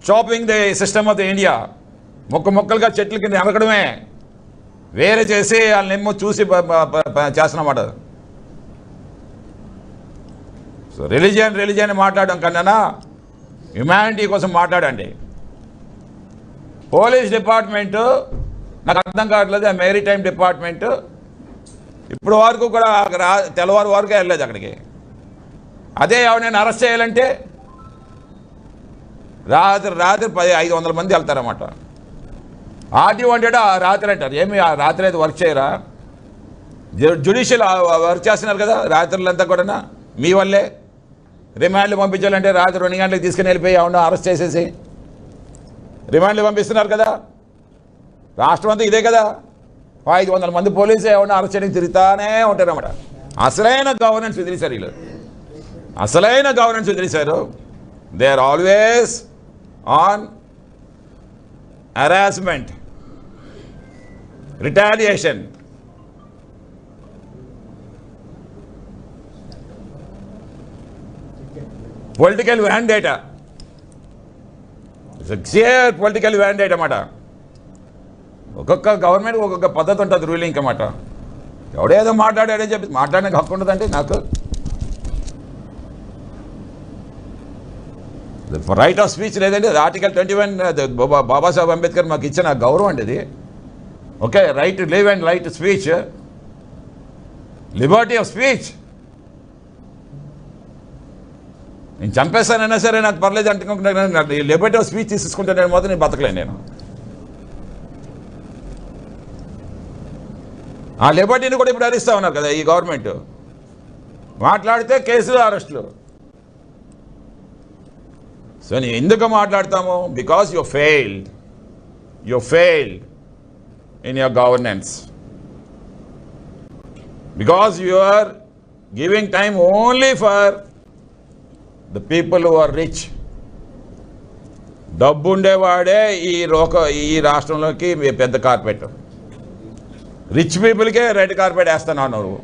Chopping the system of the India. మొక్కలుగా చెట్ల కింద ఎనకడమే, వేరే చేసి వాళ్ళనేమో చూసి చేస్తున్నమాట. సో రిలీజియన్ మాట్లాడడం కన్నా హ్యుమానిటీ కోసం మాట్లాడండి. పోలీస్ డిపార్ట్మెంటు నాకు అర్థం కావట్లేదు. మెరిటైమ్ డిపార్ట్మెంటు ఇప్పుడు వరకు కూడా తెల్లవారు వరకే వెళ్ళలేదు అక్కడికి. అదే ఎవరైనా అరెస్ట్ చేయాలంటే రాత్రి 500 మంది వెళ్తారన్నమాట. ఆర్టీ వాంటెడ్ రాత్రి అంటారు. ఏమి రాత్రి అయితే వర్క్ చేయరా? జ్యుడిషియల్ వర్క్ చేస్తున్నారు కదా రాత్రులంతా కూడా. మీ వల్లే రిమాండ్లు పంపించాలంటే రాత్రి 2 గంటలకు తీసుకుని వెళ్ళిపోయి అవునా అరెస్ట్ చేసేసి రిమాండ్లు పంపిస్తున్నారు కదా. రాష్ట్రం అంతా ఇదే కదా. 500 మంది పోలీసు ఏమన్నా అరెస్ట్ చేయడానికి తిరుగుతానే ఉంటారన్నమాట. అసలైన గవర్నెన్స్ వదిలేశారు వీళ్ళు. అసలైన గవర్నెన్స్ వదిలేశారు. They are always on harassment, retaliation. Political vendetta. It's a clear political vendetta అన్నమాట. ఒక్కొక్క గవర్నమెంట్ ఒక్కొక్క పద్ధతి ఉంటుంది రూలింగ్ అన్నమాట. ఎవడేదో మాట్లాడాడని చెప్పి మాట్లాడడానికి హక్కు ఉండదంటే నాకు. రైట్ ఆఫ్ స్పీచ్ లేదండి. ఆర్టికల్ 21 బాబాసాహెబ్ అంబేద్కర్ మాకు ఇచ్చిన గౌరవం అండి ఇది. Okay, right to live and right to speech, Liberty of speech. నేను చంపేస్తానైనా సరే నాకు పర్లేదు అంటుకుంటున్నాను. లిబర్టీ ఆఫ్ స్పీచ్ తీసుకుంటాను మాత్రం నేను బతకలేను. నేను ఆ లిబర్టీని కూడా ఇప్పుడు అరిస్తూ ఉన్నారు కదా ఈ గవర్నమెంట్. మాట్లాడితే కేసులు, అరెస్టులు. సో నేను ఎందుకు మాట్లాడతాము? Because you failed in your governance. Because you are giving time only for the people who are rich. డబ్బు ఉండేవాడే ఈ రాష్ట్రంలోకి పెద్ద కార్పెట్. రిచ్ పీపుల్కే రెడ్ కార్పెట్ వేస్తున్నావు నువ్వు.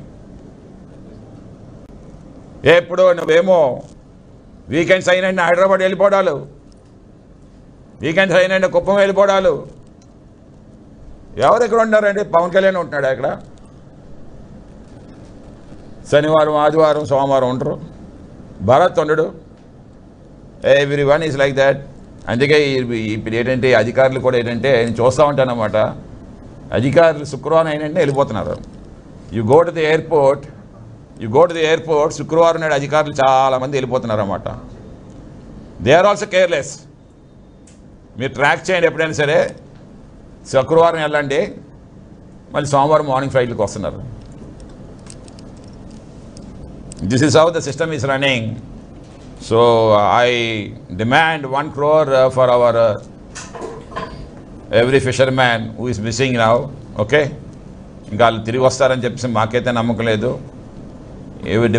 ఎప్పుడు నువ్వేమో వీకెండ్స్ అయినండి హైదరాబాద్ వెళ్ళిపోవడాలు, వీకెండ్స్ అయినండి కుప్పం వెళ్ళిపోవడాలు. ఎవరు ఎక్కడ ఉన్నారండి? పవన్ కళ్యాణ్ ఉంటున్నాడు అక్కడ. శనివారం, ఆదివారం, సోమవారం ఉంటారు. భరత్ ఉండడు. Every one is like that. అందుకే ఇప్పుడు ఏంటంటే అధికారులు కూడా ఏంటంటే నేను చూస్తూ ఉంటానన్నమాట. అధికారులు శుక్రవారం అయినంటే వెళ్ళిపోతున్నారు. You go to the airport శుక్రవారం నాడు అధికారులు చాలామంది వెళ్ళిపోతున్నారు అన్నమాట. They are also careless. మీరు ట్రాక్ చేయండి ఎప్పుడైనా సరే. శుక్రవారం వెళ్ళండి, మళ్ళీ సోమవారం మార్నింగ్ ఫ్లైట్లకు వస్తున్నారు. This is how the system is running. So I demand 1 crore for hour every fisherman who is missing now. Okay, ఇంకా వాళ్ళు తిరిగి వస్తారని చెప్పేసి మాకైతే నమ్మకం లేదు.